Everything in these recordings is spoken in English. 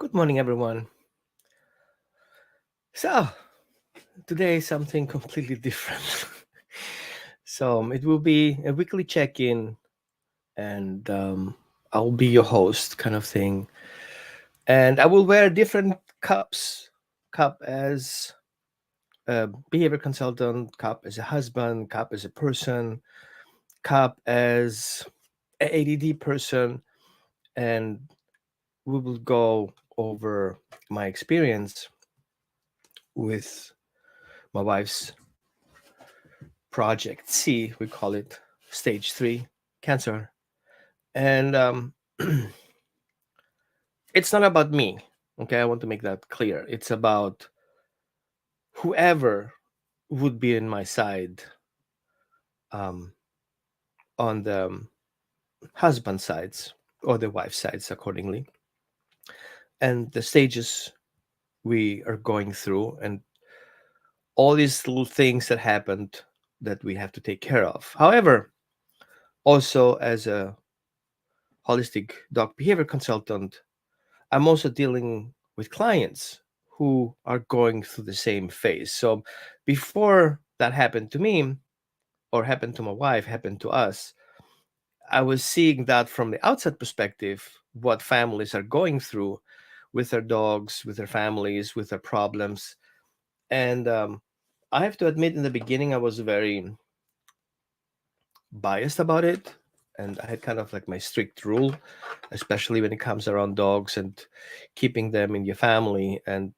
Good morning, everyone. So, today is something completely different. It will be a weekly check in, and I'll be your host, kind of thing. And I will wear different cup as a behavior consultant, cup as a husband, cup as a person, cup as a ADD person, and we will go over my experience with my wife's Project C, we call it stage three cancer. And it's not about me. Okay, I want to make that clear. It's about whoever would be in my side, um, on the husband sides or the wife sides, accordingly, and the stages we are going through, and all these little things that happened that we have to take care of. However, also as a holistic dog behavior consultant, I'm also dealing with clients who are going through the same phase. So before that happened to me or happened to my wife, happened to us, I was seeing that from the outside perspective, what families are going through with their dogs, with their families, with their problems. And I have to admit, in the beginning, I was very biased about it. And I had kind of like my strict rule, especially when it comes around dogs and keeping them in your family. And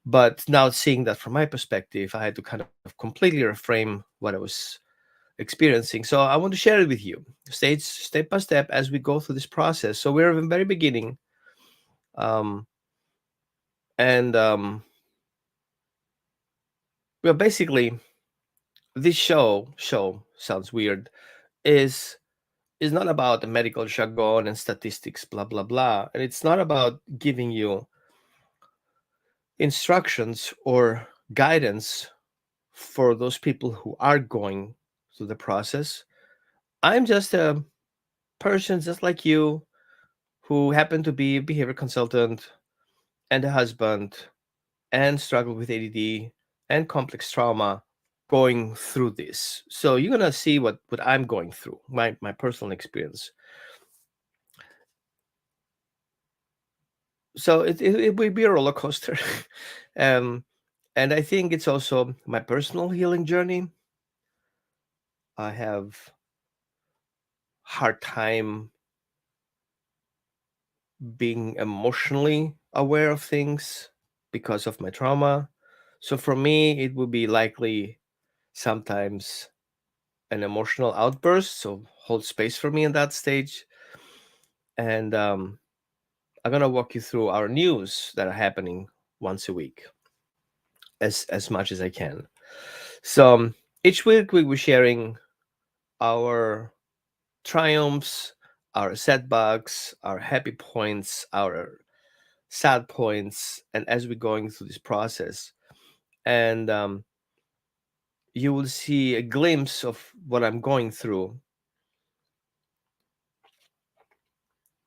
but now seeing that from my perspective, I had to kind of completely reframe what I was experiencing. So I want to share it with you, step by step, as we go through this process. So we're at the very beginning, um, and well, basically, this show sounds weird. Is not about the medical jargon and statistics, blah blah blah, and it's not about giving you instructions or guidance for those people who are going through the process. I'm just a person just like you who happen to be a behavior consultant and a husband and struggle with ADD and complex trauma going through this. So you're gonna see what I'm going through, my personal experience. So it will be a roller coaster. um, and I think it's also my personal healing journey. I have hard time being emotionally aware of things because of my trauma. So for me, it would be likely sometimes an emotional outburst. So hold space for me in that stage. And I'm gonna walk you through our news that are happening once a week, as much as I can. So each week we were sharing our triumphs, our setbacks, our happy points, our sad points, and as we're going through this process, and you will see a glimpse of what I'm going through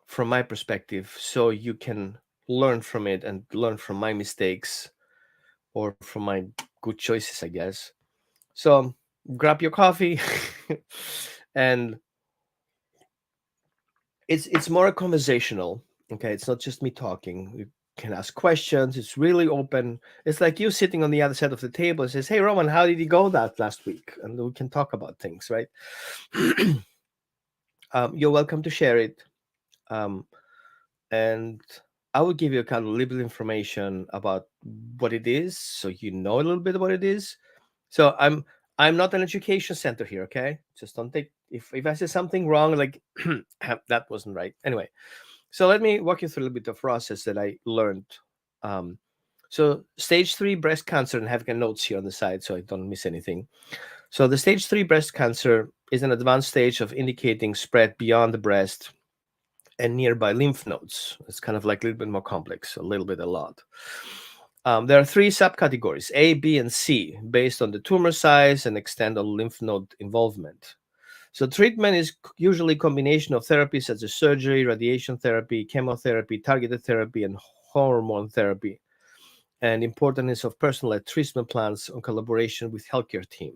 from my perspective, so you can learn from it and learn from my mistakes or from my good choices, I guess. So grab your coffee, and it's more conversational. Okay, it's not just me talking. You can ask questions. It's really open. It's like you sitting on the other side of the table and says, "Hey, Roman, how did you go that last week?" And we can talk about things, right? You're welcome to share it, um, and I will give you a kind of little information about what it is, so you know a little bit what it is. So I'm not an education center here, okay? Just don't take, if I say something wrong, like that wasn't right. Anyway, so let me walk you through a little bit of process that I learned. Um, so stage three breast cancer, and having notes here on the side so I don't miss anything. So the stage three breast cancer is an advanced stage of indicating spread beyond the breast and nearby lymph nodes. It's kind of like a little bit more complex, a little bit, a lot. There are three subcategories, A, B, and C, based on the tumor size and extent of lymph node involvement. So treatment is usually a combination of therapies such as surgery, radiation therapy, chemotherapy, targeted therapy, and hormone therapy, and importance of personalized treatment plans on collaboration with healthcare team.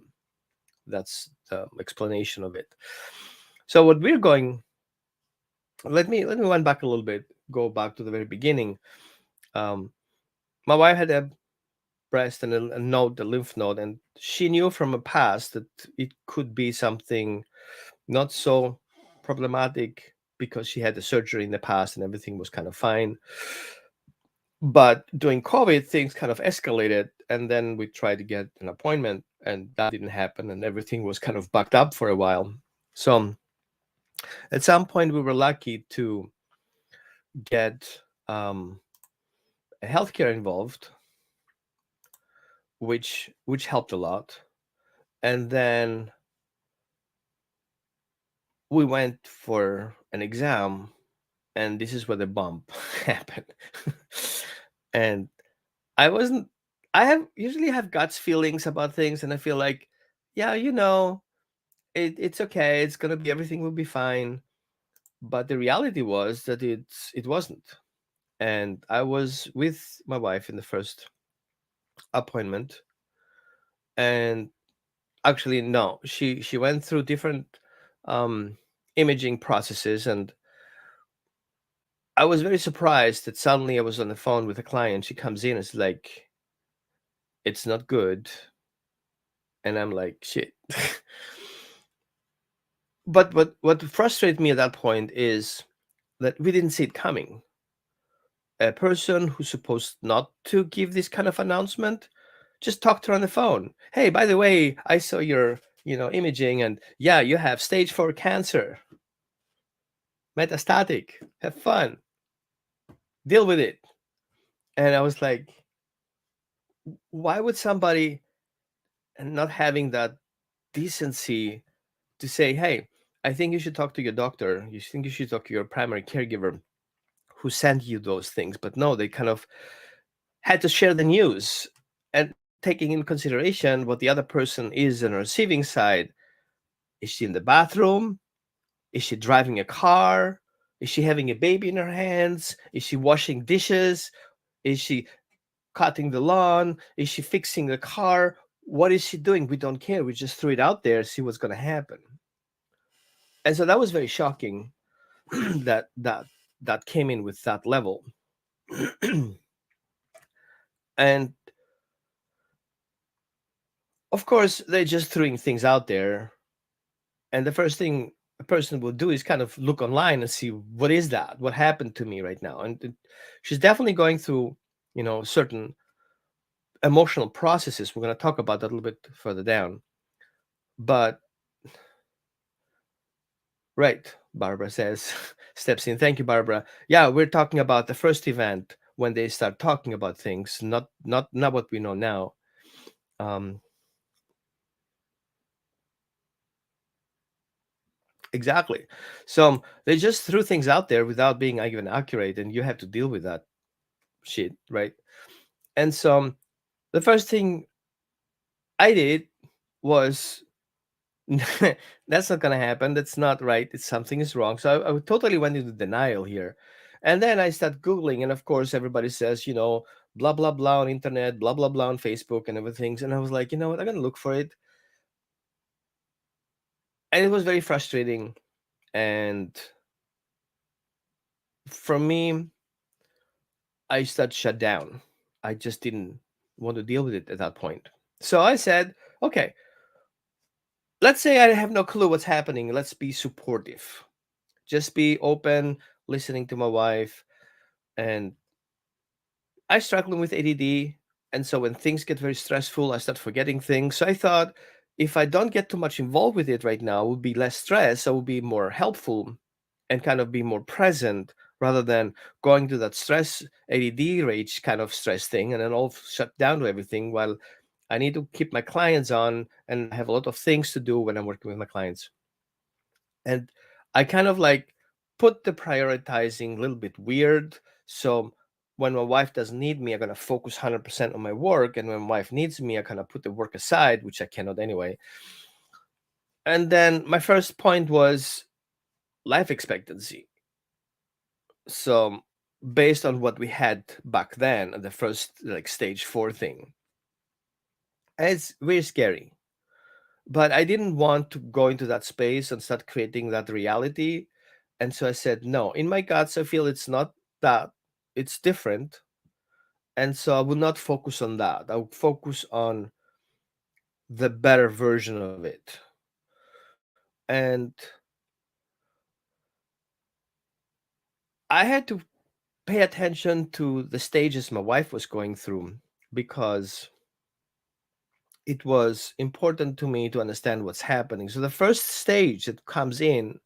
That's the explanation of it. So what we're going, let me wind back a little bit, go back to the very beginning. Um, my wife had a breast and a node, a lymph node, and she knew from a past that it could be something not so problematic because she had the surgery in the past and everything was kind of fine. But during COVID, things kind of escalated, and then we tried to get an appointment, and that didn't happen, and everything was kind of backed up for a while. So at some point, we were lucky to get healthcare involved, which helped a lot. And then we went for an exam, and this is where the bump happened. And I wasn't. I have usually have guts feelings about things, and I feel like, yeah, it's okay. It's gonna be everything will be fine. But the reality was that it wasn't. And I was with my wife in the first appointment, and actually no, she went through different um, imaging processes, and I was very surprised that suddenly I was on the phone with a client. She comes in, it's like, it's not good, and I'm like, shit. But what frustrated me at that point is that we didn't see it coming. A person who's supposed not to give this kind of announcement just talked to her on the phone. Hey, by the way, I saw your imaging, and yeah, you have stage 4 cancer, metastatic. Have fun, deal with it. And I was like, why would somebody not having that decency to say, hey, I think you should talk to your doctor. You think you should talk to your primary caregiver who sent you those things. But no, they kind of had to share the news and not taking in consideration what the other person is on the receiving side. Is she in the bathroom? Is she driving a car? Is she having a baby in her hands? Is she washing dishes? Is she cutting the lawn? Is she fixing the car? What is she doing? We don't care. We just threw it out there, see what's going to happen. And so that was very shocking that came in with that level. And of course, they're just throwing things out there. And the first thing a person will do is kind of look online and see, what is that? What happened to me right now? And she's definitely going through, certain emotional processes. We're going to talk about that a little bit further down. But right, Barbara says, steps in. Thank you, Barbara. Yeah, we're talking about the first event when they start talking about things, not what we know now. Exactly. So they just threw things out there without being even accurate, and you have to deal with that shit, right? And so the first thing I did was, that's not gonna happen. That's not right. It's something is wrong. So I totally went into denial here. And then I start Googling, and of course everybody says, blah blah blah on internet, blah blah blah on Facebook and everything. And I was like, you know what, I'm gonna look for it. And it was very frustrating. And for me, I started shut down. I just didn't want to deal with it at that point. So I said, okay, let's say I have no clue what's happening. Let's be supportive. Just be open, listening to my wife. And I struggling with ADD. And so when things get very stressful, I start forgetting things. So I thought, if I don't get too much involved with it right now, I would be less stressed. I would be more helpful and kind of be more present rather than going to that stress ADD rage kind of stress thing and then all shut down to everything while I need to keep my clients on and have a lot of things to do when I'm working with my clients. And I kind of like put the prioritizing a little bit weird. So when my wife doesn't need me, I'm going to focus 100% on my work. And when my wife needs me, I kind of put the work aside, which I cannot anyway. And then my first point was life expectancy. So based on what we had back then, the first like stage 4 thing. And it's very scary. But I didn't want to go into that space and start creating that reality. And so I said, no, in my guts, I feel it's not that, it's different. And so I will not focus on that. I will focus on the better version of it. And I had to pay attention to the stages my wife was going through because it was important to me to understand what's happening. So the first stage that comes in,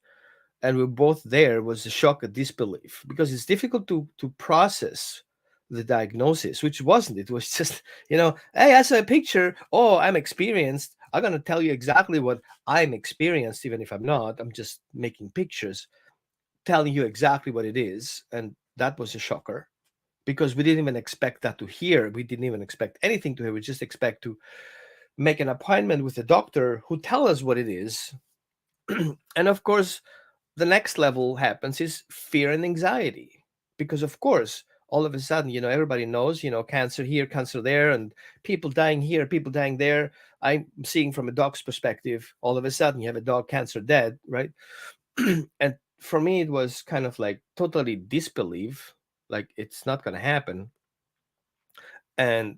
and we're both there, was a shock and disbelief because it's difficult to process the diagnosis, which wasn't. It was just, hey, I saw a picture. Oh, I'm experienced. I'm gonna tell you exactly what I'm experienced, even if I'm not. I'm just making pictures, telling you exactly what it is, and that was a shocker because we didn't even expect that to hear. We didn't even expect anything to hear. We just expect to make an appointment with a doctor who tell us what it is. And of course, the next level happens is fear and anxiety, because of course all of a sudden, everybody knows, cancer here, cancer there, and people dying here, people dying there. I'm seeing from a dog's perspective, all of a sudden you have a dog cancer dead, right? And for me it was kind of like totally disbelief, like it's not going to happen. And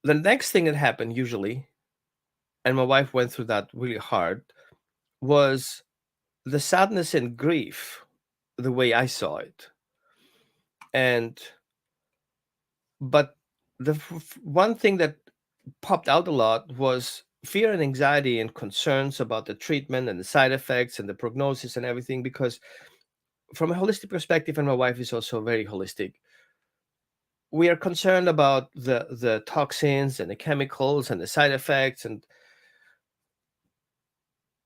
the next thing that happened usually, and my wife went through that really hard, was the sadness and grief, the way I saw it. And but one thing that popped out a lot was fear and anxiety and concerns about the treatment and the side effects and the prognosis and everything, because from a holistic perspective, and my wife is also very holistic, we are concerned about the toxins and the chemicals and the side effects, and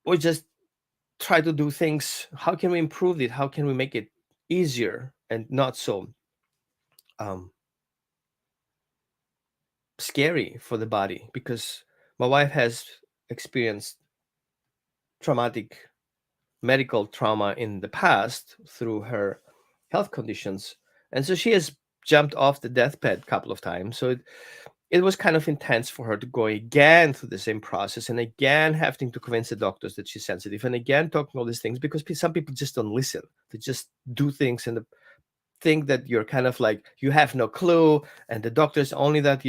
we just try to do things. How can we improve it? How can we make it easier and not so um, scary for the body? Because my wife has experienced traumatic medical trauma in the past through her health conditions, and so she has jumped off the deathbed a couple of times. So it was kind of intense for her to go again through the same process and again having to convince the doctors that she's sensitive and again talking all these things, because some people just don't listen. They just do things and think that you're kind of like you have no clue, and the doctors only that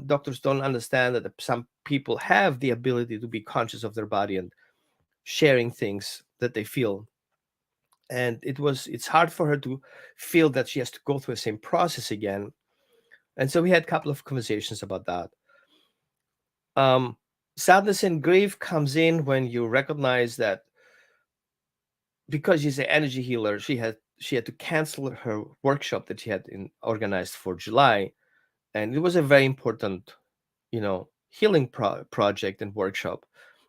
doctors don't understand that some people have the ability to be conscious of their body and sharing things that they feel. And it's hard for her to feel that she has to go through the same process again. And so we had a couple of conversations about that. um Sadness and grief comes in when you recognize that because she's an energy healer, she had to cancel her workshop that she had organized for July. And it was a very important, healing project and workshop,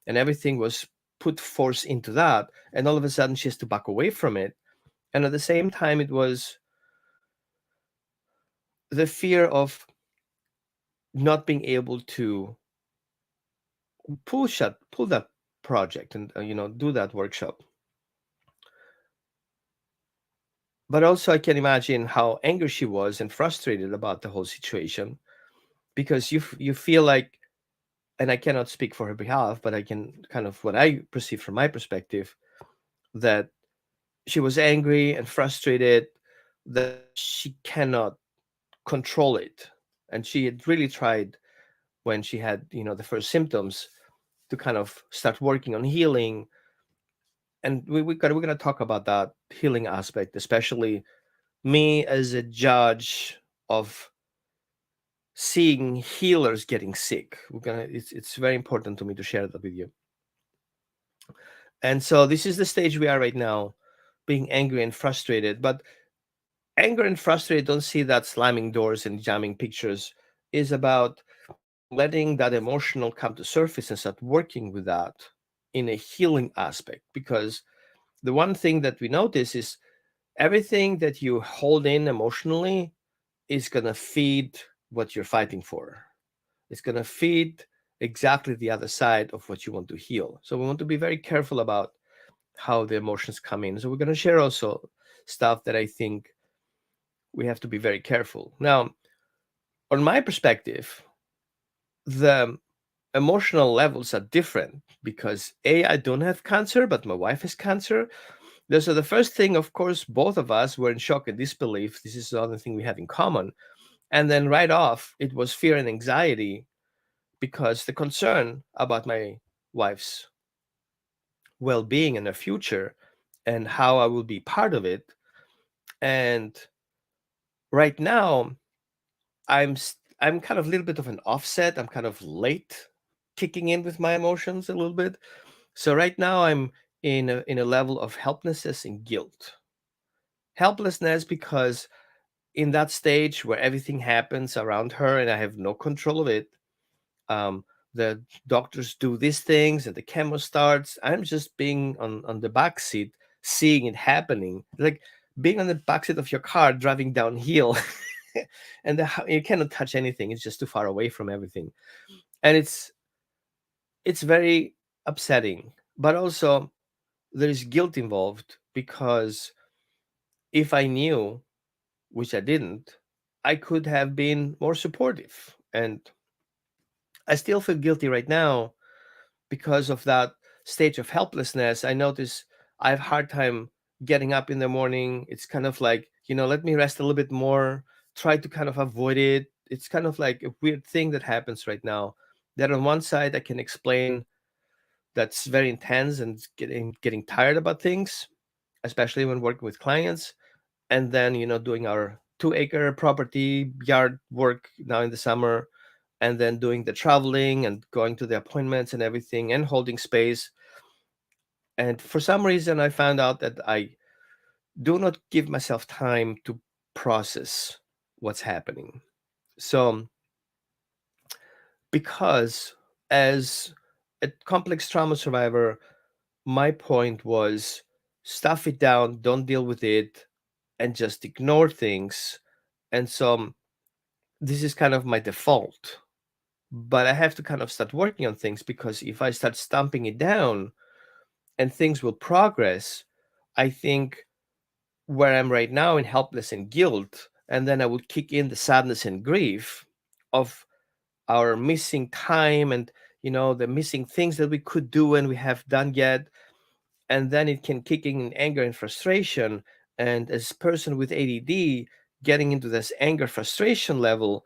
and everything was put force into that, and all of a sudden she has to back away from it. And at the same time, it was the fear of not being able to pull that project and do that workshop. But also I can imagine how angry she was and frustrated about the whole situation, because you feel like, and I cannot speak for her behalf, but I can kind of what I perceive from my perspective, that she was angry and frustrated that she cannot control it. And she had really tried, when she had the first symptoms, to kind of start working on healing. And we're gonna talk about that healing aspect, especially me as a judge of seeing healers getting sick. It's very important to me to share that with you. And so this is the stage we are right now, being angry and frustrated. But anger and frustrated don't see that slamming doors and jamming pictures. Is about letting that emotional come to surface and start working with that in a healing aspect. Because the one thing that we notice is everything that you hold in emotionally is going to feed what you're fighting for. It's going to feed exactly the other side of what you want to heal. So we want to be very careful about how the emotions come in. So we're going to share also stuff that I think we have to be very careful. Now, on my perspective, the emotional levels are different because I don't have cancer, but my wife has cancer. So the first thing, of course, both of us were in shock and disbelief. This is the other thing we have in common. And then right off, it was fear and anxiety because the concern about my wife's well-being and her future and how I will be part of it. And right now, I'm kind of a little bit of an offset. I'm kind of late kicking in with my emotions a little bit. So right now I'm in a level of helplessness and guilt. Helplessness because in that stage where everything happens around her and I have no control of it, um, the doctors do these things and the chemo starts. I'm just being on the back seat, seeing it happening, like being on the back seat of your car driving downhill, and you cannot touch anything. It's just too far away from everything, and it's very upsetting. But also there is guilt involved because if I knew, which I didn't, I could have been more supportive. And I still feel guilty right now because of that stage of helplessness. I notice I have a hard time getting up in the morning. It's kind of like, let me rest a little bit more, try to kind of avoid it. It's kind of like a weird thing that happens right now. That on one side I can explain that's very intense and getting tired about things, especially when working with clients. And then, doing our 2-acre property yard work now in the summer, and then doing the traveling and going to the appointments and everything and holding space. And for some reason, I found out that I do not give myself time to process what's happening. So, because as a complex trauma survivor, my point was stuff it down, don't deal with it, and just ignore things. And so, this is kind of my default. But I have to kind of start working on things because if I start stomping it down and things will progress, I think where I'm right now in helpless and guilt, and then I would kick in the sadness and grief of our missing time and the missing things that we could do and we have done yet, and then it can kick in anger and frustration. And as a person with ADD, getting into this anger frustration level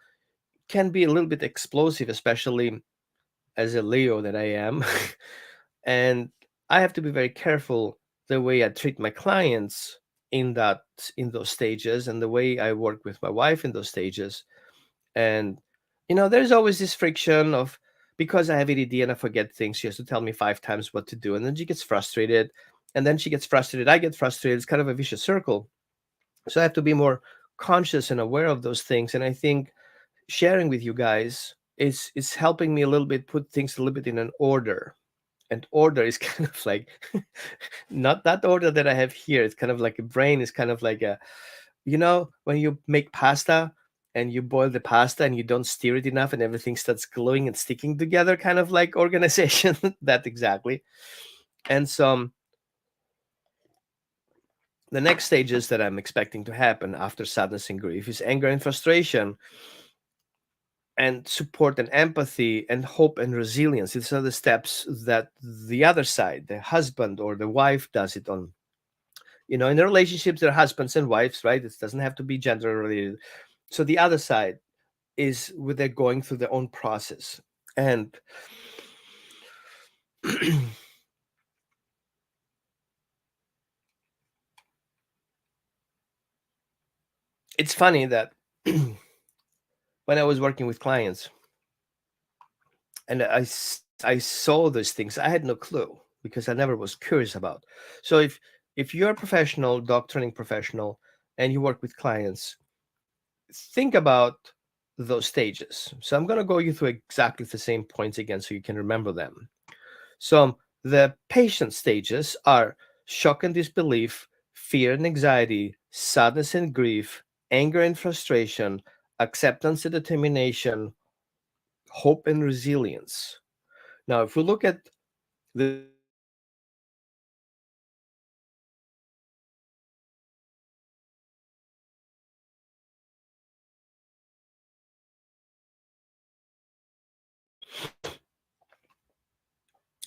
can be a little bit explosive, especially as a Leo that I am. And I have to be very careful the way I treat my clients in that in those stages and the way I work with my wife in those stages. And there's always this friction of because I have ADD and I forget things, she has to tell me 5 times what to do, and then she gets frustrated, and then she gets frustrated, I get frustrated. It's kind of a vicious circle. So I have to be more conscious and aware of those things. And I think sharing with you guys is helping me a little bit put things a little bit in an order. And order is kind of like not that order that I have here. It's kind of like a brain is kind of like a when you make pasta and you boil the pasta and you don't stir it enough and everything starts gluing and sticking together, kind of like organization. That exactly. And so the next stages that I'm expecting to happen after sadness and grief is anger and frustration, and support and empathy and hope and resilience. These are the steps that the other side, the husband or the wife, does it on. In the relationships, there are husbands and wives, right? It doesn't have to be gender related. So the other side is where they're going through their own process. And it's funny that when I was working with clients and I saw those things, I had no clue because I never was curious about. So if you're a professional, dog training professional, and you work with clients, think about those stages. So I'm going to go you through exactly the same points again so you can remember them. So the patient stages are shock and disbelief, fear and anxiety, sadness and grief, anger and frustration, acceptance and determination, hope and resilience. Now, if we look at the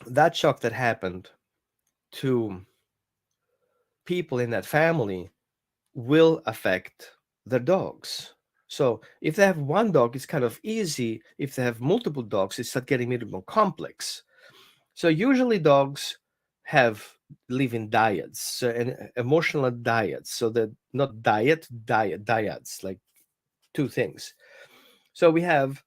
That shock that happened to people in that family will affect their dogs. So if they have one dog, it's kind of easy. If they have multiple dogs, it starts getting a little more complex. So usually dogs have living diets, so, and emotional diets. So that not diets, like two things. So we have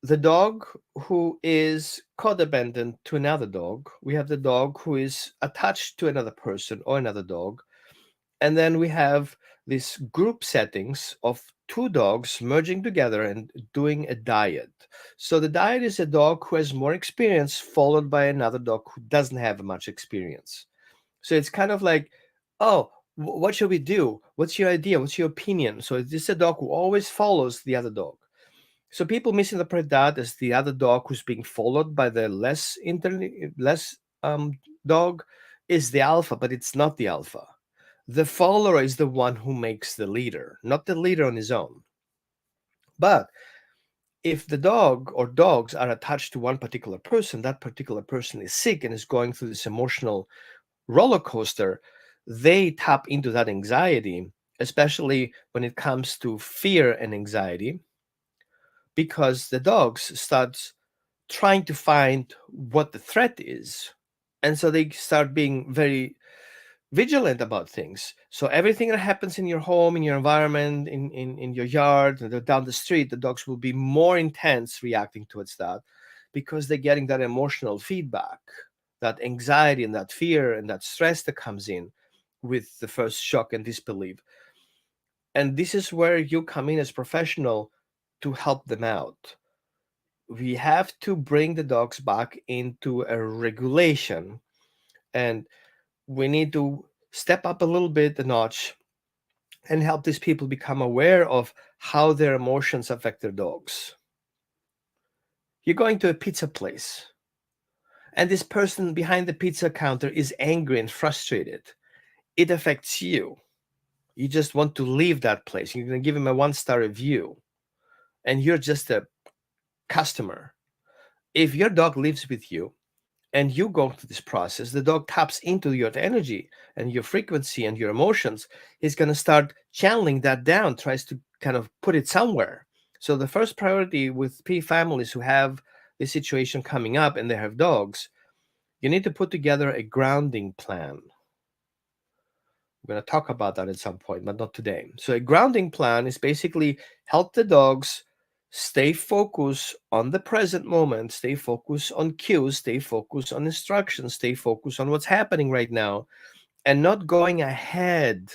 the dog who is codependent to another dog. We have the dog who is attached to another person or another dog. And then we have these group settings of two dogs merging together and doing a diet. So the diet is a dog who has more experience, followed by another dog who doesn't have much experience. So it's kind of like, oh, what should we do? What's your idea? What's your opinion? So this is a dog who always follows the other dog. So people misinterpret that as the other dog who's being followed by the less dog is the alpha, but it's not the alpha. The follower is the one who makes the leader, not the leader on his own. But if the dog or dogs are attached to one particular person, that particular person is sick and is going through this emotional roller coaster, they tap into that anxiety, especially when it comes to fear and anxiety, because the dogs start trying to find what the threat is. And so they start being very vigilant about things. So everything that happens in your home, in your environment, in your yard, down the street, the dogs will be more intense reacting towards that because they're getting that emotional feedback, that anxiety and that fear and that stress that comes in with the first shock and disbelief. And this is where you come in as professional to help them out. We have to bring the dogs back into a regulation, and we need to step up a little bit a notch and help these people become aware of how their emotions affect their dogs. You're going to a pizza place, and this person behind the pizza counter is angry and frustrated. It affects you. You just want to leave that place. You're going to give him a 1-star review, and you're just a customer. If your dog lives with you and you go through this process, the dog taps into your energy and your frequency and your emotions. He's going to start channeling that down, tries to kind of put it somewhere. So the first priority with families who have this situation coming up and they have dogs, you need to put together a grounding plan. We're going to talk about that at some point, but not today. So a grounding plan is basically help the dogs stay focused on the present moment, stay focused on cues, stay focused on instructions, stay focused on what's happening right now, and not going ahead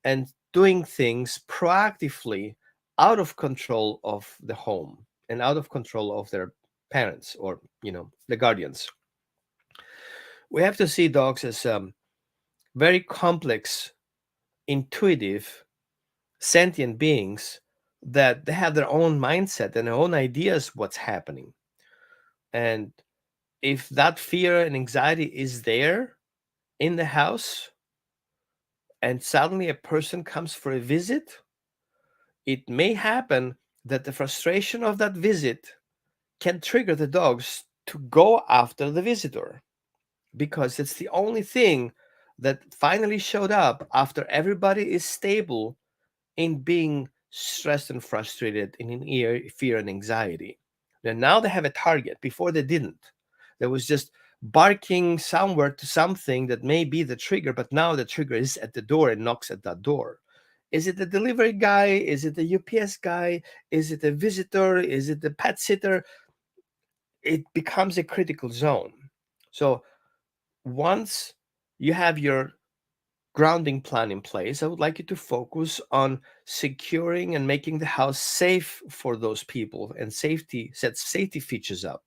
and doing things proactively out of control of the home and out of control of their parents or the guardians. We have to see dogs as very complex, intuitive, sentient beings that they have their own mindset and their own ideas what's happening. And if that fear and anxiety is there in the house and suddenly a person comes for a visit, it may happen that the frustration of that visit can trigger the dogs to go after the visitor, because it's the only thing that finally showed up after everybody is stable in being stressed and frustrated and in fear and anxiety. And now they have a target. Before they didn't. There was just barking somewhere to something that may be the trigger, but now the trigger is at the door and knocks at that door. Is it the delivery guy? Is it the UPS guy? Is it a visitor? Is it the pet sitter? It becomes a critical zone. So once you have your grounding plan in place, I would like you to focus on securing and making the house safe for those people and set safety features up.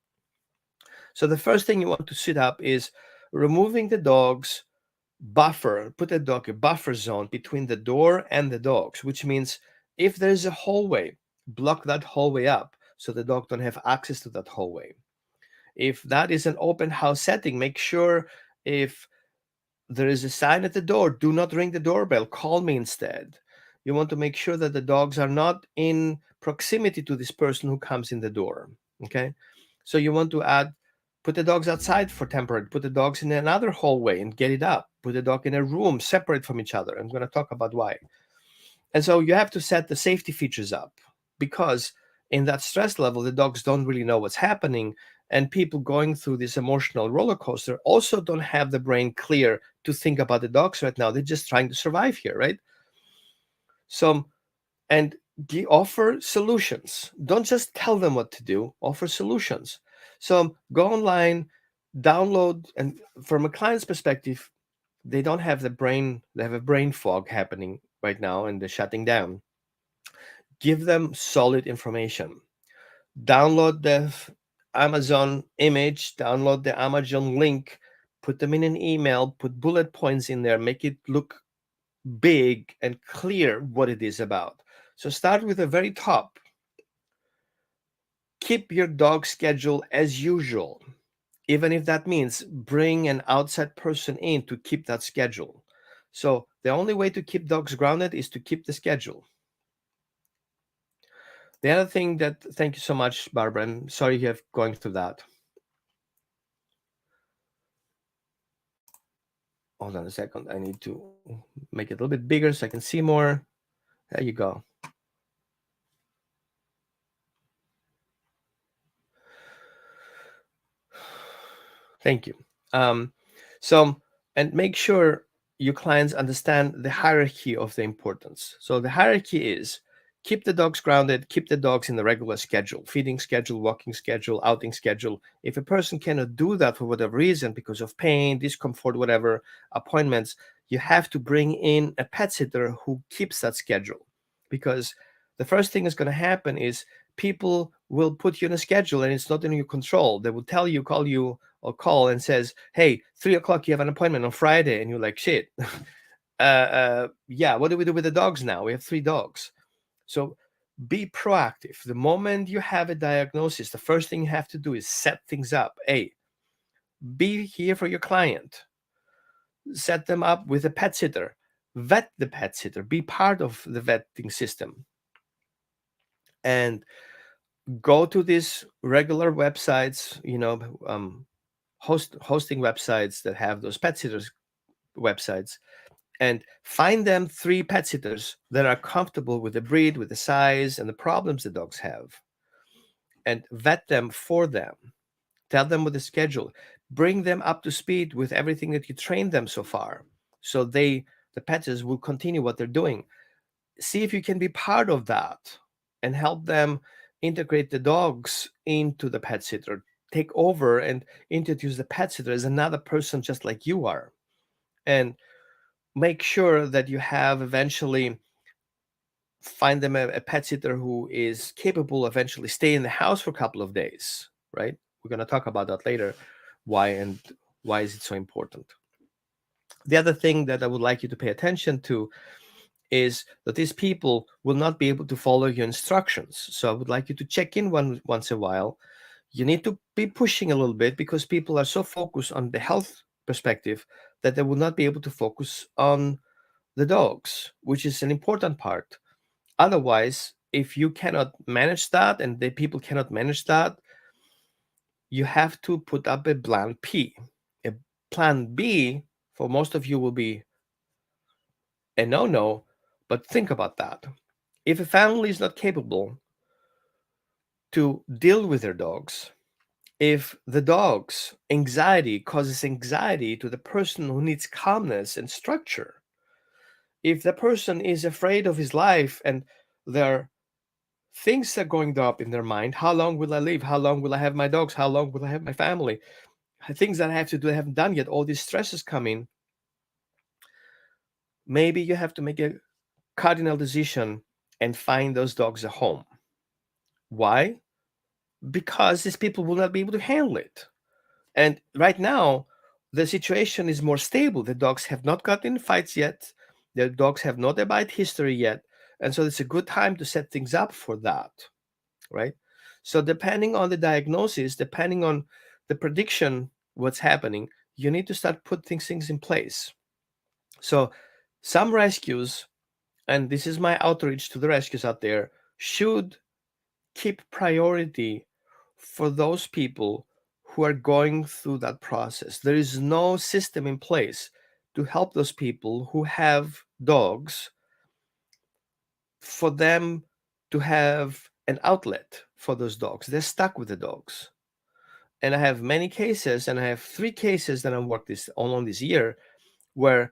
So the first thing you want to set up is removing the dog's buffer, put a dog a buffer zone between the door and the dogs, which means if there's a hallway, block that hallway up so the dog don't have access to that hallway. If that is an open house setting, make sure if there is a sign at the door, do not ring the doorbell, call me instead. You want to make sure that the dogs are not in proximity to this person who comes in the door. Okay. So you want to put the dogs outside for temporary, put the dogs in another hallway and get it up, put the dog in a room separate from each other. I'm going to talk about why. And so you have to set the safety features up, because in that stress level, the dogs don't really know what's happening. And people going through this emotional roller coaster also don't have the brain clear to think about the dogs right now. They're just trying to survive here, right? So, and offer solutions. Don't just tell them what to do, offer solutions. So go online, download, and from a client's perspective, they don't have they have a brain fog happening right now and they're shutting down. Give them solid information. Download the Amazon image, download the Amazon link, put them in an email, put bullet points in there, make it look big and clear what it is about. So start with the very top. Keep your dog schedule as usual, even if that means bring an outside person in to keep that schedule. So the only way to keep dogs grounded is to keep the schedule. The other thing that, thank you so much, Barbara. I'm sorry you have going through that. Hold on a second. I need to make it a little bit bigger so I can see more. There you go. Thank you. So, and make sure your clients understand the hierarchy of the importance. So the hierarchy is keep the dogs grounded, keep the dogs in the regular schedule, feeding schedule, walking schedule, outing schedule. If a person cannot do that for whatever reason, because of pain, discomfort, whatever, appointments, you have to bring in a pet sitter who keeps that schedule. Because the first thing that's going to happen is people will put you in a schedule and it's not in your control. They will tell you, call you, or call and says, hey, 3 o'clock, you have an appointment on Friday. And you're like, shit. Yeah, what do we do with the dogs now? We have 3 dogs. So be proactive. The moment you have a diagnosis, the first thing you have to do is set things up. A, be here for your client. Set them up with a pet sitter. Vet the pet sitter. Be part of the vetting system. And go to these regular websites, hosting websites that have those pet sitters websites, and find them 3 pet sitters that are comfortable with the breed, with the size, and the problems the dogs have, and vet them for them. Tell them with the schedule. Bring them up to speed with everything that you trained them so far, so the pet sitters will continue what they're doing. See if you can be part of that and help them integrate the dogs into the pet sitter. Take over and introduce the pet sitter as another person just like you are. And make sure that you have eventually find them a pet sitter who is capable of eventually stay in the house for a couple of days, right? We're going to talk about that later. Why is it so important? The other thing that I would like you to pay attention to is that these people will not be able to follow your instructions. So I would like you to check in once in a while. You need to be pushing a little bit because people are so focused on the health perspective that they will not be able to focus on the dogs, which is an important part. Otherwise, if you cannot manage that and the people cannot manage that, you have to put up a plan P. A plan B for most of you will be a no, but think about that. If a family is not capable to deal with their dogs, if the dog's anxiety causes anxiety to the person who needs calmness and structure, if the person is afraid of his life and their things are going up in their mind, how long will I live? How long will I have my dogs? How long will I have my family? Things that I have to do I haven't done yet. All these stresses come in. Maybe you have to make a cardinal decision and find those dogs a home. Why? Because these people will not be able to handle it. And right now, the situation is more stable. The dogs have not gotten in fights yet. The dogs have not a bite history yet. And so it's a good time to set things up for that, right? So depending on the diagnosis, depending on the prediction, what's happening, you need to start putting things in place. So some rescues, and this is my outreach to the rescues out there, should keep priority for those people who are going through that process. There is no system in place to help those people who have dogs, for them to have an outlet for those dogs. They're stuck with the dogs. And I have many cases, and I have 3 cases that I worked on this year, where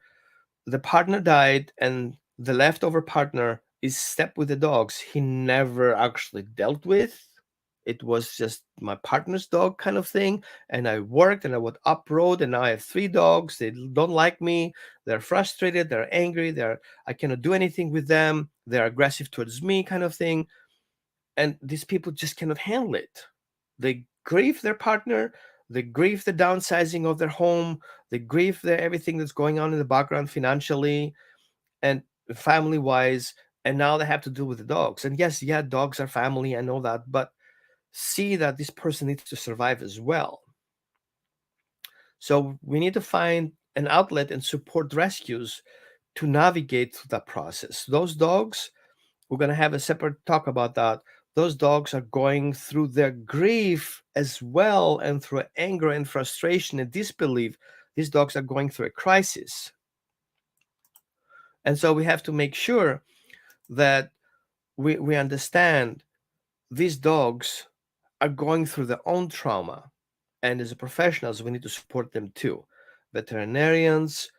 the partner died and the leftover partner is stuck with the dogs he never actually dealt with. It was just my partner's dog kind of thing. And I worked and I would uproad, and now I have 3 dogs. They don't like me. They're frustrated. They're angry. I cannot do anything with them. They're aggressive towards me kind of thing. And these people just cannot handle it. They grieve their partner. They grieve the downsizing of their home. They grieve everything that's going on in the background financially and family wise. And now they have to deal with the dogs. And yes, yeah, dogs are family. I know that. But see that this person needs to survive as well. So we need to find an outlet and support rescues to navigate through that process. Those dogs, we're going to have a separate talk about that. Those dogs are going through their grief as well, and through anger and frustration and disbelief. These dogs are going through a crisis. And so we have to make sure that we understand these dogs are going through their own trauma. And as professionals, we need to support them too. Veterinarians,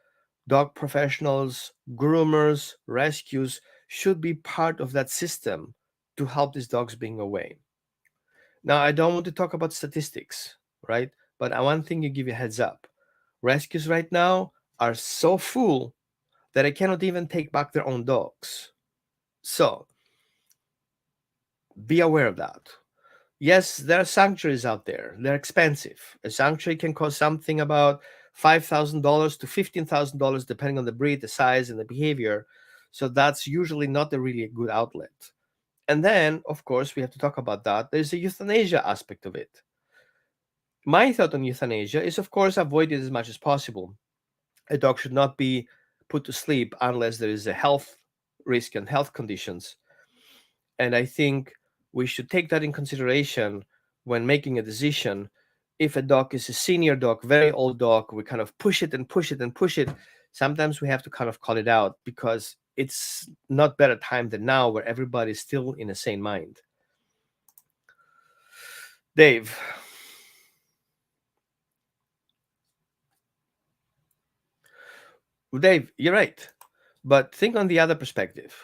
dog professionals, groomers, rescues should be part of that system to help these dogs being away. Now, I don't want to talk about statistics, right? But I one thing to give you a heads up. Rescues right now are so full that I cannot even take back their own dogs. So be aware of that. Yes, there are sanctuaries out there. They're expensive. A sanctuary can cost something about $5,000 to $15,000, depending on the breed, the size, and the behavior. So that's usually not a really good outlet. And then, of course, we have to talk about that. There's a euthanasia aspect of it. My thought on euthanasia is, of course, avoid it as much as possible. A dog should not be put to sleep unless there is a health risk and health conditions. And I think we should take that in consideration when making a decision. If a dog is a senior dog, very old dog, we kind of push it and push it and push it. Sometimes we have to kind of call it out, because it's not better time than now, where everybody's still in a sane mind. Dave. Dave, you're right. But think on the other perspective.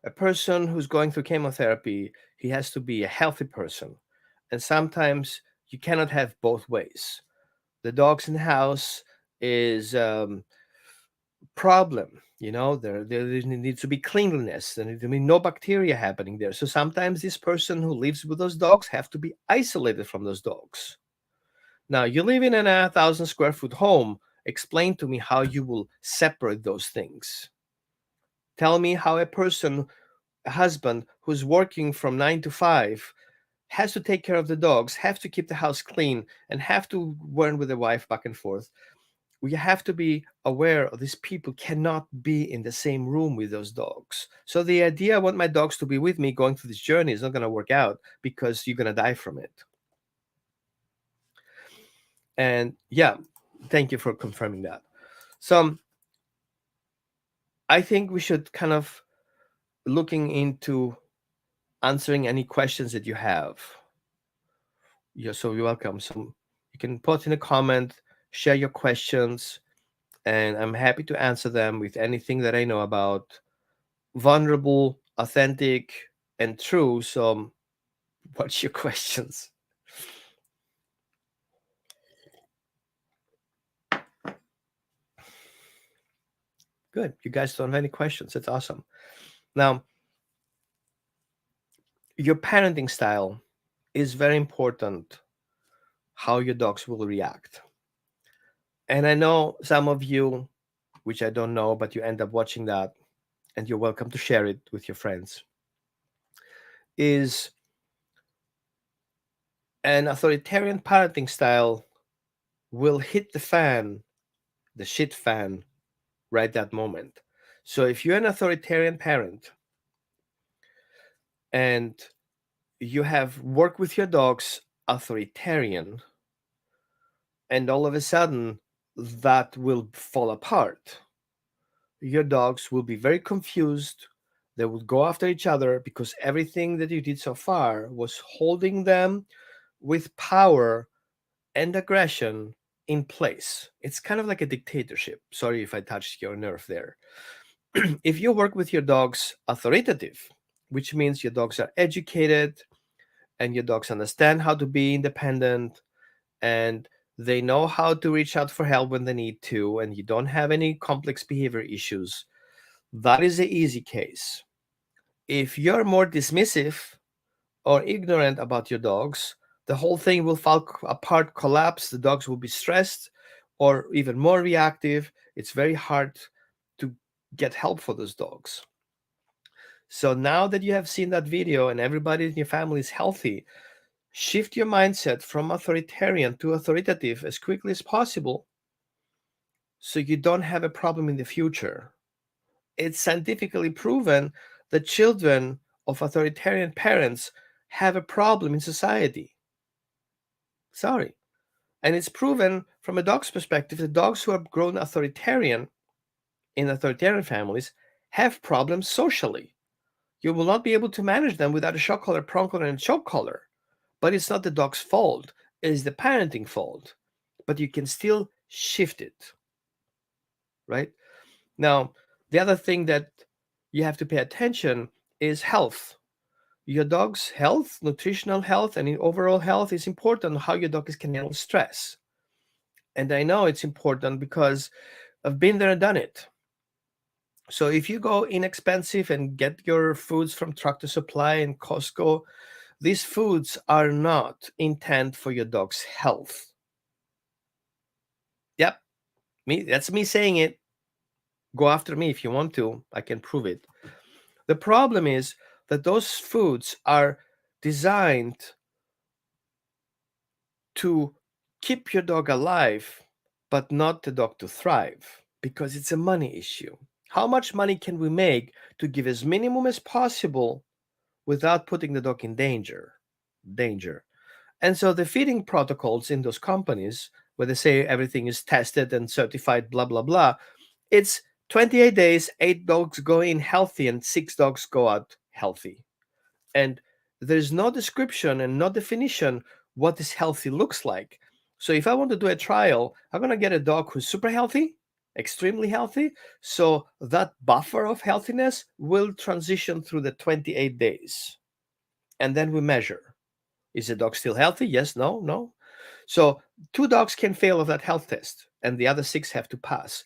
A person who's going through chemotherapy, he has to be a healthy person. And sometimes you cannot have both ways. The dogs in the house is problem. There needs to be cleanliness. There needs to be no bacteria happening there. So sometimes this person who lives with those dogs have to be isolated from those dogs. Now, you live in a 1,000 square foot home. Explain to me how you will separate those things. Tell me how a husband who's working from 9 to 5 has to take care of the dogs, have to keep the house clean, and have to run with the wife back and forth. We have to be aware of these people cannot be in the same room with those dogs. So the idea I want my dogs to be with me going through this journey is not going to work out, because you're going to die from it. And yeah, thank you for confirming that. So I think we should kind of looking into answering any questions that you have. So you're welcome. So you can put in a comment, share your questions, and I'm happy to answer them with anything that I know about. Vulnerable, authentic, and true. So what's your questions? Good. You guys don't have any questions. That's awesome. Now, your parenting style is very important, how your dogs will react. And I know some of you, which I don't know, but you end up watching that, and you're welcome to share it with your friends, is an authoritarian parenting style will hit the fan, the shit fan, right that moment. So if you're an authoritarian parent and you have worked with your dogs authoritarian, and all of a sudden that will fall apart. Your dogs will be very confused. They will go after each other because everything that you did so far was holding them with power and aggression in place. It's kind of like a dictatorship. Sorry if I touched your nerve there. If you work with your dogs authoritative, which means your dogs are educated and your dogs understand how to be independent and they know how to reach out for help when they need to, and you don't have any complex behavior issues, that is the easy case. If you're more dismissive or ignorant about your dogs, the whole thing will fall apart, collapse. The dogs will be stressed or even more reactive. It's very hard to get help for those dogs. So now that you have seen that video and everybody in your family is healthy, shift your mindset from authoritarian to authoritative as quickly as possible so you don't have a problem in the future. It's scientifically proven that children of authoritarian parents have a problem in society. Sorry. And it's proven from a dog's perspective that dogs who have grown authoritarian in authoritarian families have problems socially. You will not be able to manage them without a shock collar, prong collar, and choke collar. But it's not the dog's fault, it is the parenting fault. But you can still shift it, right? Now, the other thing that you have to pay attention is health. Your dog's health, nutritional health, and overall health is important. How your dog can handle stress. And I know it's important because I've been there and done it. So if you go inexpensive and get your foods from Tractor Supply and Costco, these foods are not intent for your dog's health. Yep, that's me saying it. Go after me if you want to. I can prove it. The problem is that those foods are designed to keep your dog alive, but not the dog to thrive, because it's a money issue. How much money can we make to give as minimum as possible without putting the dog in danger? And so the feeding protocols in those companies, where they say everything is tested and certified, blah, blah, blah, it's 28 days, 8 dogs go in healthy and 6 dogs go out healthy. And there's no description and no definition what this healthy looks like. So if I want to do a trial, I'm going to get a dog who's super healthy, extremely healthy. So that buffer of healthiness will transition through the 28 days. And then we measure. Is the dog still healthy? Yes, no. So 2 dogs can fail of that health test, and the other 6 have to pass.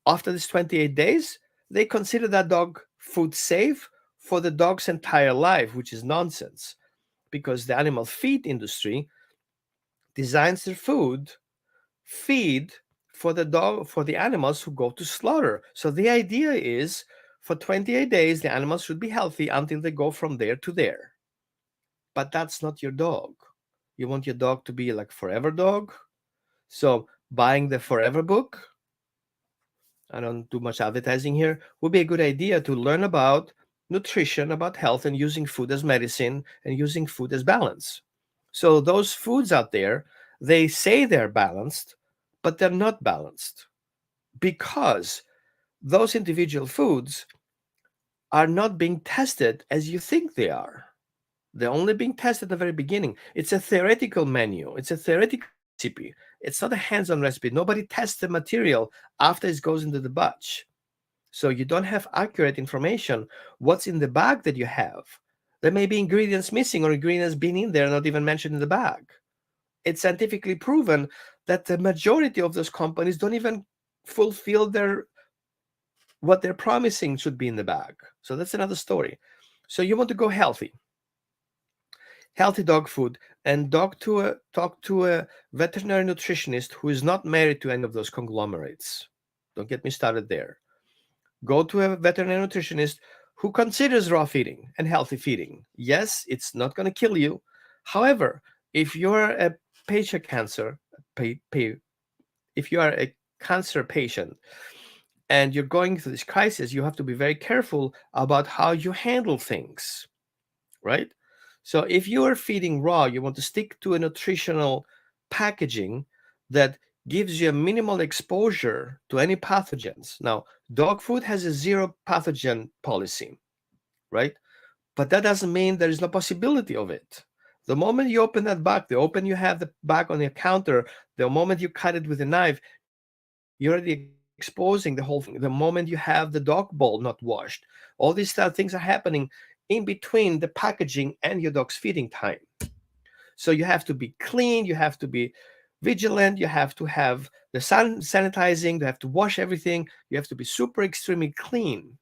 After this 28 days, they consider that dog food safe for the dog's entire life, which is nonsense, because the animal feed industry designs their feed for the animals who go to slaughter. So the idea is for 28 days, the animals should be healthy until they go from there to there. But that's not your dog. You want your dog to be like forever dog. So buying the forever book, I don't do much advertising here, would be a good idea to learn about nutrition, about health, and using food as medicine and using food as balance. So those foods out there, they say they're balanced, but they're not balanced because those individual foods are not being tested as you think they are. They're only being tested at the very beginning. It's a theoretical menu. It's a theoretical recipe. It's not a hands-on recipe. Nobody tests the material after it goes into the batch. So you don't have accurate information. What's in the bag that you have? There may be ingredients missing or ingredients being in there, not even mentioned in the bag. It's scientifically proven that the majority of those companies don't even fulfill what they're promising should be in the bag. So that's another story. So you want to go healthy dog food, and talk to a veterinary nutritionist who is not married to any of those conglomerates. Don't get me started there. Go to a veterinary nutritionist who considers raw feeding and healthy feeding. Yes, it's not going to kill you. However, if you're a patient cancer, if you are a cancer patient and you're going through this crisis, you have to be very careful about how you handle things, right? So if you are feeding raw, you want to stick to a nutritional packaging that gives you a minimal exposure to any pathogens. Now, dog food has a zero pathogen policy, right? But that doesn't mean there is no possibility of it. The moment you open that bag, the moment you have the bag on your counter, the moment you cut it with a knife, you're already exposing the whole thing. The moment you have the dog bowl not washed, all these things are happening in between the packaging and your dog's feeding time. So you have to be clean, you have to be vigilant, you have to have the sanitizing, you have to wash everything, you have to be super extremely clean,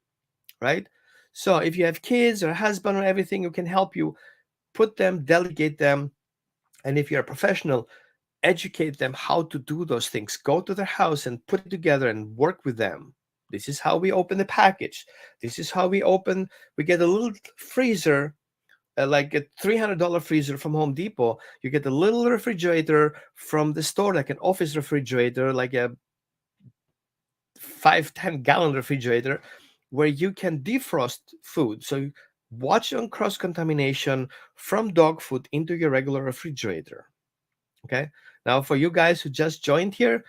right? So if you have kids or a husband or everything who can help you, put them, delegate them, and if you're a professional, educate them how to do those things. Go to their house and put it together and work with them. This is how we open the package. This is how we get a little freezer, like a $300 freezer from Home Depot. You get a little refrigerator from the store, like an office refrigerator, like a 5-10 gallon refrigerator, where you can defrost food. So watch on cross contamination from dog food into your regular refrigerator. Okay. Now, for you guys who just joined here, I'm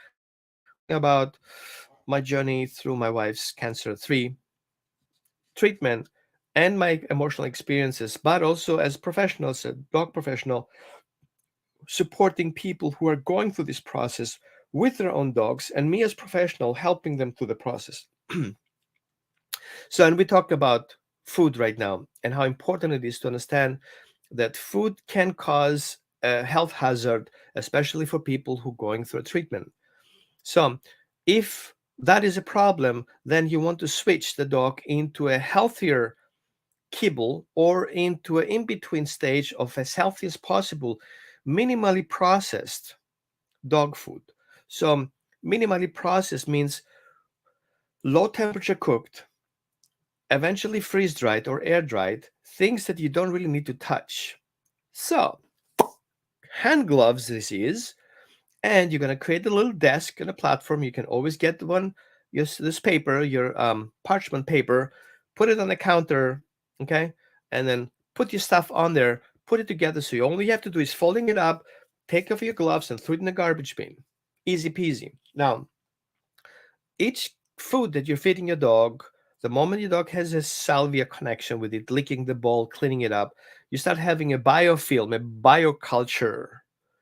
talking about my journey through my wife's cancer 3 treatment and my emotional experiences, but also as professionals, a dog professional, supporting people who are going through this process with their own dogs, and me as professional helping them through the process. So, and we talked about food right now and how important it is to understand that food can cause a health hazard, especially for people who are going through a treatment. So, if that is a problem, then you want to switch the dog into a healthier kibble or into an in between stage of as healthy as possible, minimally processed dog food. So, minimally processed means low temperature cooked, eventually freeze dried or air dried, things that you don't really need to touch. So, hand gloves this is, and you're going to create a little desk and a platform. You can always get one, this paper, your parchment paper, put it on the counter, okay, and then put your stuff on there, put it together. So you only have to do is folding it up, take off your gloves, and throw it in the garbage bin. Easy peasy. Now, each food that you're feeding your dog, the moment your dog has a salvia connection with it, licking the bowl, cleaning it up, you start having a biofilm, a bioculture.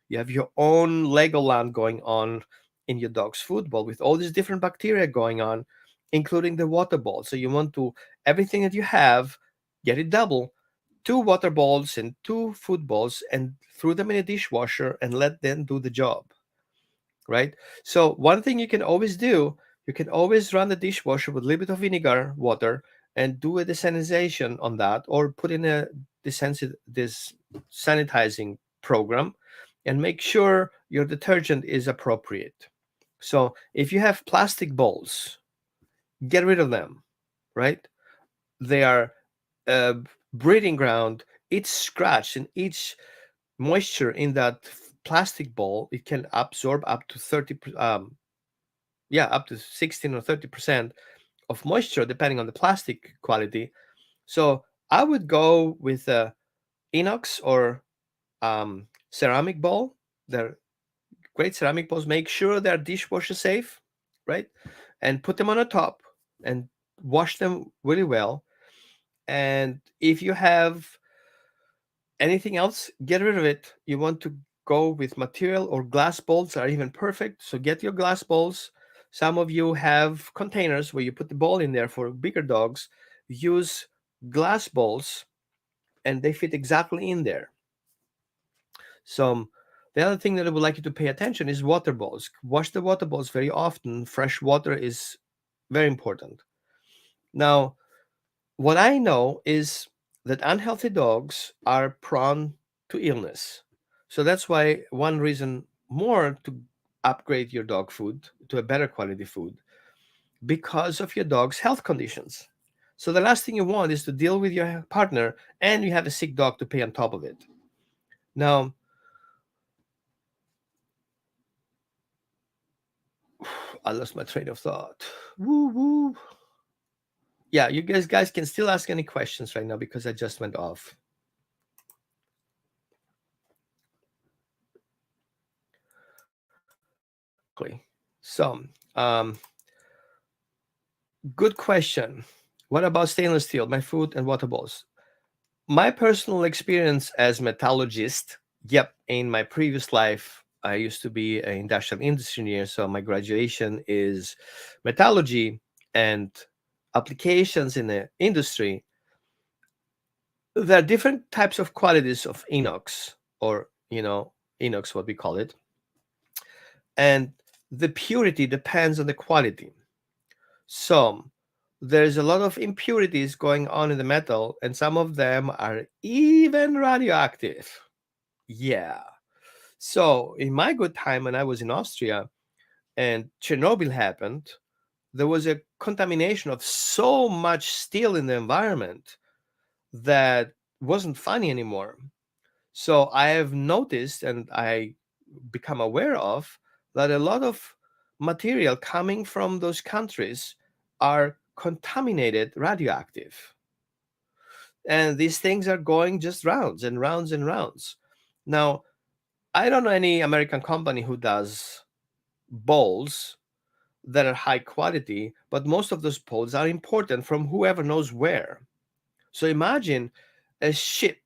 You have your own Legoland going on in your dog's food bowl with all these different bacteria going on, including the water bowl. So you want to, everything that you have, get it double. 2 water bowls and 2 food bowls, and throw them in a dishwasher and let them do the job, right? So one thing you can always do, you can always run the dishwasher with a little bit of vinegar water and do a desanitization on that, or put in a this sanitizing program and make sure your detergent is appropriate. So if you have plastic bowls, get rid of them, right? They are a breeding ground. Each scratch and each moisture in that plastic bowl, it can absorb up to 30 up to 16 or 30% of moisture depending on the plastic quality. So I would go with a inox or ceramic bowl. They're great ceramic bowls. Make sure they're dishwasher safe, right? And put them on the top and wash them really well. And if you have anything else, get rid of it. You want to go with material or glass bowls are even perfect. So get your glass bowls. Some of you have containers where you put the bowl in there for bigger dogs. Use glass bowls and they fit exactly in there. So the other thing that I would like you to pay attention is water bowls. Wash the water bowls very often. Fresh water is very important. Now, what I know is that unhealthy dogs are prone to illness. So that's why one reason more to upgrade your dog food to a better quality food, because of your dog's health conditions. So the last thing you want is to deal with your partner and you have a sick dog to pay on top of it. Now, I lost my train of thought. Woo woo. Yeah, you guys can still ask any questions right now because I just went off. So, good question. What about stainless steel, my food and water bowls? My personal experience as metallurgist, yep, in my previous life, I used to be an industrial industry engineer, so my graduation is metallurgy and applications in the industry. There are different types of qualities of inox, or inox, what we call it, and the purity depends on the quality. So there's a lot of impurities going on in the metal, and some of them are even radioactive. Yeah. So in my good time when I was in Austria and Chernobyl happened, there was a contamination of so much steel in the environment that wasn't funny anymore. So I have noticed and I become aware of that a lot of material coming from those countries are contaminated radioactive. And these things are going just rounds and rounds and rounds. Now, I don't know any American company who does bowls that are high quality, but most of those bowls are imported from whoever knows where. So imagine a ship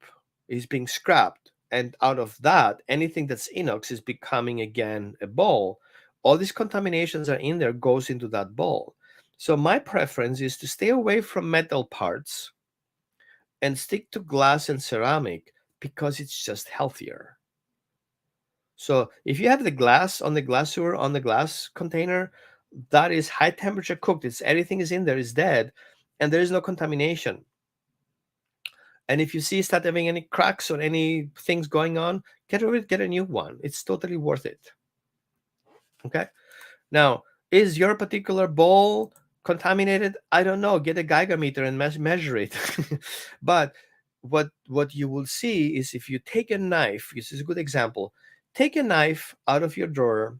is being scrapped, and out of that, anything that's inox is becoming again a bowl. All these contaminations are in there, goes into that bowl. So my preference is to stay away from metal parts and stick to glass and ceramic because it's just healthier. So if you have the glass on the glassware on the glass container, that is high temperature cooked. It's everything is in there is dead, and there is no contamination. And if you see start having any cracks or any things going on, get rid of it, get a new one. It's totally worth it. Okay. Now, is your particular bowl contaminated? I don't know. Get a Geiger meter and measure it. But what you will see is if you take a knife, this is a good example. Take a knife out of your drawer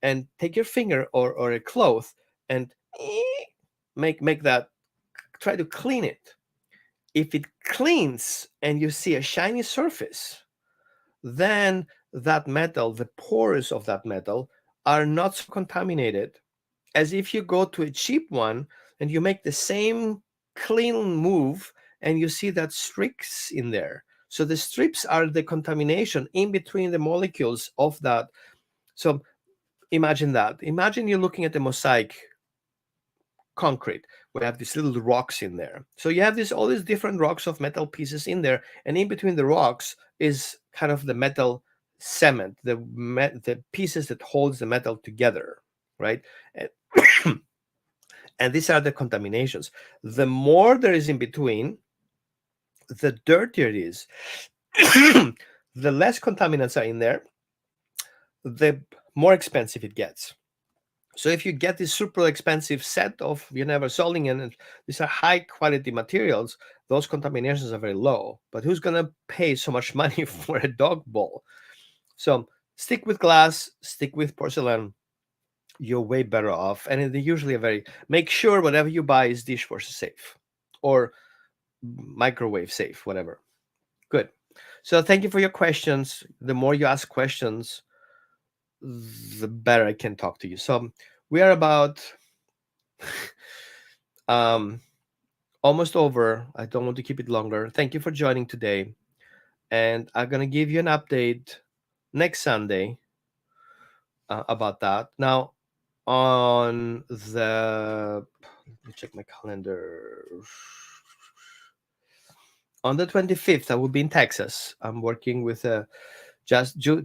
and take your finger or a cloth and make that, try to clean it. If it cleans and you see a shiny surface, then that metal, the pores of that metal, are not so contaminated as if you go to a cheap one and you make the same clean move and you see that strips in there. So the strips are the contamination in between the molecules of that. So imagine that. Imagine you're looking at the mosaic concrete. We have these little rocks in there. So you have all these different rocks of metal pieces in there, and in between the rocks is kind of the metal cement, the pieces that holds the metal together, right? And, and these are the contaminations. The more there is in between, the dirtier it is. The less contaminants are in there, the more expensive it gets. So if you get this super expensive set of soldering, and these are high quality materials, those contaminations are very low. But who's gonna pay so much money for a dog bowl? So stick with glass, stick with porcelain. You're way better off, and they usually are very. Make sure whatever you buy is dishwasher safe or microwave safe, whatever. Good. So thank you for your questions. The more you ask questions, the better I can talk to you. So we are about um, almost over. I don't want to keep it longer. Thank you for joining today. And I'm going to give you an update next Sunday about that. Now, on the, let me check my calendar. On the 25th, I will be in Texas. I'm working with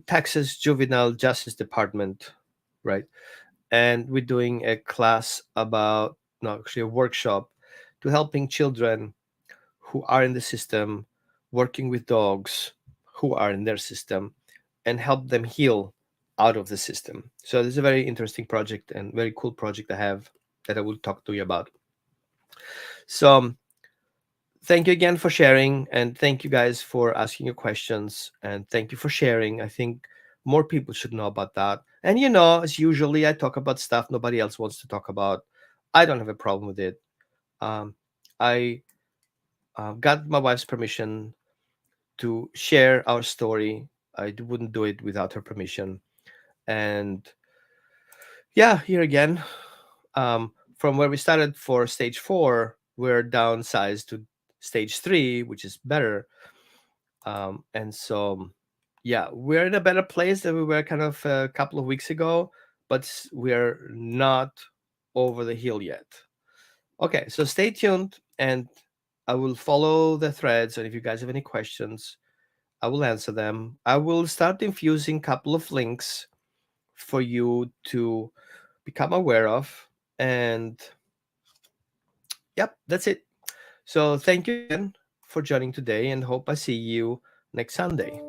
Texas Juvenile Justice Department, right? And we're doing a class about, no, actually a workshop to helping children who are in the system, working with dogs who are in their system, and help them heal out of the system. So this is a very interesting project and very cool project I have that I will talk to you about. So thank you again for sharing, and thank you guys for asking your questions, and thank you for sharing. I think more people should know about that. And as usually I talk about stuff nobody else wants to talk about. I don't have a problem with it. I got my wife's permission to share our story. I wouldn't do it without her permission. And Yeah, here again. From where we started for stage 4, we're downsized to stage 3, which is better. And so, yeah, we're in a better place than we were kind of a couple of weeks ago, but we're not over the hill yet. Okay, so stay tuned, and I will follow the threads. And if you guys have any questions, I will answer them. I will start infusing a couple of links for you to become aware of. And yep, that's it. So thank you again for joining today, and hope I see you next Sunday.